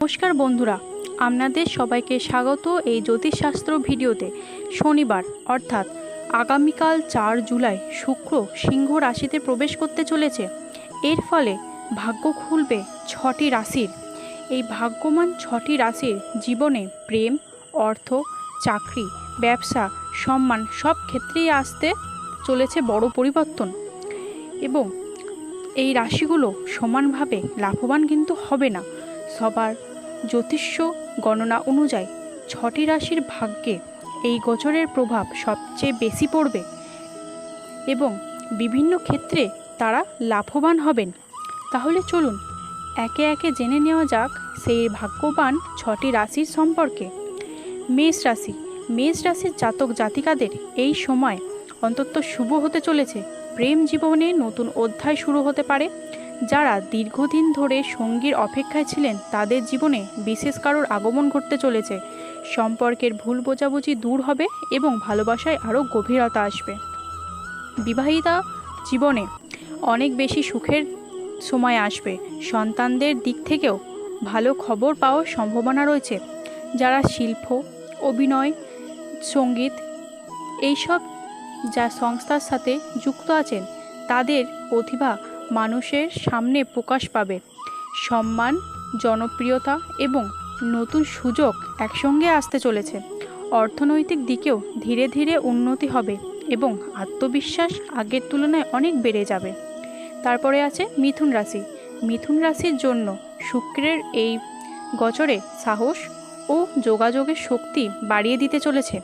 নমস্কার বন্ধুরা, আপনাদের সবাইকে স্বাগত এই জ্যোতিষশাস্ত্র ভিডিওতে। শনিবার অর্থাৎ আগামীকাল 4 জুলাই শুক্র সিংহ রাশিতে প্রবেশ করতে চলেছে। এর ফলে ভাগ্য খুলবে 6টি রাশির। এই ভাগ্যমান 6টি রাশির জীবনে প্রেম, অর্থ, চাকরি, ব্যবসা, সম্মান সব ক্ষেত্রেই আসতে চলেছে বড় পরিবর্তন। এবং এই রাশিগুলো সমানভাবে লাভবান কিন্তু হবে না। সবার জ্যোতিষ্য গণনা অনুযায়ী 6টি রাশির ভাগ্যে এই গোচরের প্রভাব সবচেয়ে বেশি পড়বে এবং বিভিন্ন ক্ষেত্রে তারা লাভবান হবেন। তাহলে চলুন একে একে জেনে নেওয়া যাক সেই ভাগ্যবান 6টি রাশির সম্পর্কে। মেষ রাশি। মেষ রাশির জাতক জাতিকাদের এই সময় অন্তত শুভ হতে চলেছে। প্রেম জীবনে নতুন অধ্যায় শুরু হতে পারে। যারা দীর্ঘদিন ধরে সঙ্গীর অপেক্ষায় ছিলেন তাদের জীবনে বিশেষ কারোর আগমন ঘটতে চলেছে। সম্পর্কের ভুল বোঝাবুঝি দূর হবে এবং ভালোবাসায় আরও গভীরতা আসবে। বিবাহিতা জীবনে অনেক বেশি সুখের সময় আসবে। সন্তানদের দিক থেকেও ভালো খবর পাওয়ার সম্ভাবনা রয়েছে। যারা শিল্প, অভিনয়, সঙ্গীত এইসব যা সংস্থার সাথে যুক্ত আছেন তাদের প্রতিভা মানুষের সামনে প্রকাশ পাবে। সম্মান, জনপ্রিয়তা এবং নতুন সুযোগ একসঙ্গে আসতে চলেছে। অর্থনৈতিক দিকেও ধীরে ধীরে উন্নতি হবে এবং আত্মবিশ্বাস আগের তুলনায় অনেক বেড়ে যাবে। তারপরে আছে মিথুন রাশি। মিথুন রাশির জন্য শুক্রের এই গোচরে সাহস ও যোগাযোগের শক্তি বাড়িয়ে দিতে চলেছে।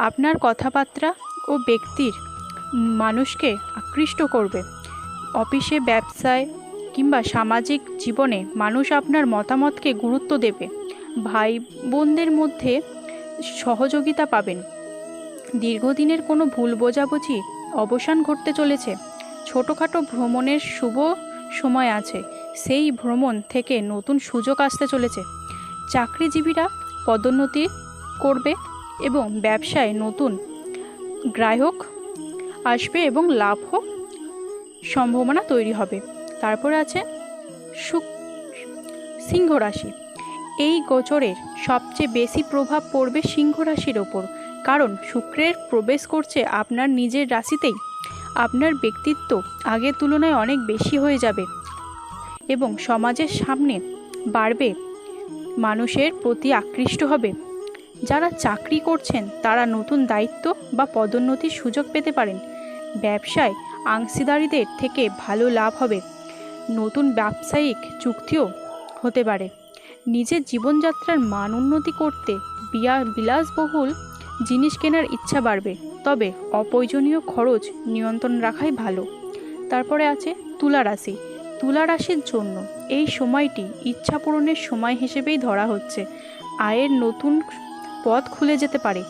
আপনার কথাবার্তা ও ব্যক্তির মানুষকে আকৃষ্ট করবে। অফিসে, ব্যবসায় কিংবা সামাজিক জীবনে মানুষ আপনার মতামতকে গুরুত্ব দেবে। ভাই বোনদের মধ্যে সহযোগিতা পাবেন। দীর্ঘদিনের কোনো ভুল বোঝাবুঝি অবসান ঘটতে চলেছে। ছোটোখাটো ভ্রমণের শুভ সময় আছে। সেই ভ্রমণ থেকে নতুন সুযোগ আসতে চলেছে। চাকরিজীবীরা পদোন্নতি করবে এবং ব্যবসায় নতুন গ্রাহক আসবে এবং লাভও সম্ভাবনা তৈরি হবে। তারপরে আছে সিংহ রাশি। এই গোচরের সবচেয়ে বেশি প্রভাব পড়বে সিংহ রাশির ওপর, কারণ শুক্রের প্রবেশ করছে আপনার নিজের রাশিতেই। আপনার ব্যক্তিত্ব আগের তুলনায় অনেক বেশি হয়ে যাবে এবং সমাজের সামনে বাড়বে, মানুষের প্রতি আকৃষ্ট হবে। যারা চাকরি করছেন তারা নতুন দায়িত্ব বা পদোন্নতির সুযোগ পেতে পারেন। ব্যবসায় অংশীদারীদের থেকে ভালো লাভ হবে। নতুন ব্যবসায়িক চুক্তিও হতে পারে। নিজের জীবনযাত্রার মান উন্নতি করতে বিলাসবহুল জিনিস কেনার ইচ্ছা বাড়বে, তবে অপ্রয়োজনীয় খরচ নিয়ন্ত্রণ রাখাই ভালো। তারপরে আছে তুলা রাশি। তুলা রাশির জন্য এই সময়টি ইচ্ছা পূরণের সময় হিসেবেই ধরা হচ্ছে। আয়ের নতুন পথ খুলে যেতে পারে।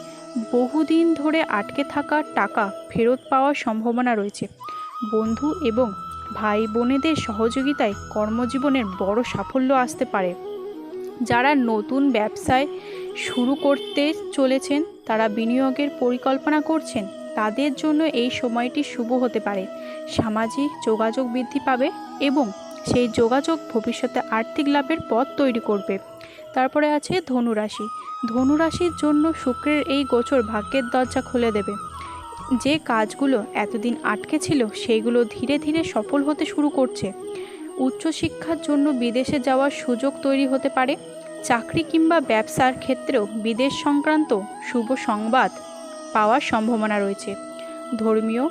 বহুদিন ধরে আটকে থাকা টাকা ফেরত পাওয়ার সম্ভাবনা রয়েছে। বন্ধু এবং ভাই বোনেদের সহযোগিতায় কর্মজীবনের বড় সাফল্য আসতে পারে। যারা নতুন ব্যবসায় শুরু করতে চলেছেন, তারা বিনিয়োগের পরিকল্পনা করছেন, তাদের জন্য এই সময়টি শুভ হতে পারে। সামাজিক যোগাযোগ বৃদ্ধি পাবে এবং সেই যোগাযোগ ভবিষ্যতে আর্থিক লাভের পথ তৈরি করবে। তারপরে আছে ধনুরাশি। ধনুরাশির জন্য শুক্রের এই গোচর ভাগ্যের দরজা খুলে দেবে। যে কাজগুলো এতদিন আটকে ছিল সেইগুলো ধীরে ধীরে সফল হতে শুরু করছে। উচ্চশিক্ষার জন্য বিদেশে যাওয়ার সুযোগ তৈরি হতে পারে। চাকরি কিংবা ব্যবসার ক্ষেত্রেও বিদেশ সংক্রান্ত শুভ সংবাদ পাওয়ার সম্ভাবনা রয়েছে। ধর্মীয়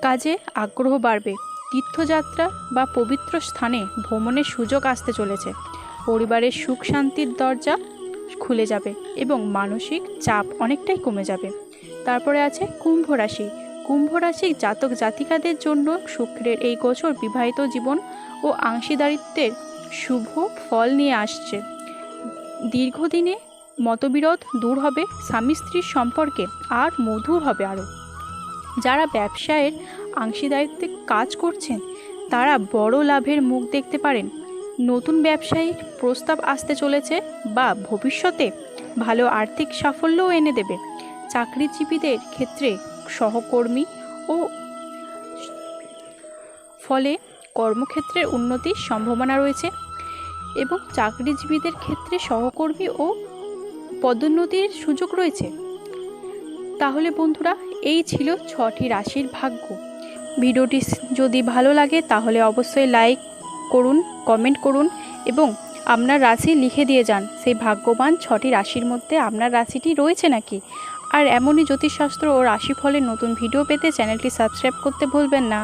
কাজে আগ্রহ বাড়বে। তীর্থযাত্রা বা পবিত্র স্থানে ভ্রমণের সুযোগ আসতে চলেছে। পরিবারের সুখ শান্তির দরজা খুলে যাবে এবং মানসিক চাপ অনেকটাই কমে যাবে। তারপরে আছে কুম্ভ রাশি। কুম্ভ রাশির জাতক জাতিকাদের জন্য শুক্রের এই গোচর বিবাহিত জীবন ও অংশীদারিত্বের শুভ ফল নিয়ে আসছে। দীর্ঘদিনে মতবিরোধ দূর হবে। স্বামী স্ত্রীর সম্পর্কে আর মধুর হবে আরও। যারা ব্যবসায়ের অংশীদারিত্বে কাজ করছেন তারা বড় লাভের মুখ দেখতে পারেন। নতুন ব্যবসায়িক প্রস্তাব আসতে চলেছে বা ভবিষ্যতে ভালো আর্থিক সাফল্যও এনে দেবে। চাকরিজীবীদের ক্ষেত্রে সহকর্মী ও ফলে কর্মক্ষেত্রের উন্নতির সম্ভাবনা রয়েছে এবং চাকরিজীবীদের ক্ষেত্রে সহকর্মী ও পদোন্নতির সুযোগ রয়েছে। তাহলে বন্ধুরা, এই ছিল 6টি রাশির ভাগ্য। ভিডিওটি যদি ভালো লাগে তাহলে অবশ্যই লাইক করুন, কমেন্ট করুন এবং আপনার রাশি লিখে দিয়ে যান সেই ভাগ্যবান 6টি রাশির মধ্যে আপনার রাশিটি রয়েছে নাকি। আর এমনই জ্যোতিষশাস্ত্র ও রাশিফলের নতুন ভিডিও পেতে চ্যানেলটি সাবস্ক্রাইব করতে ভুলবেন না।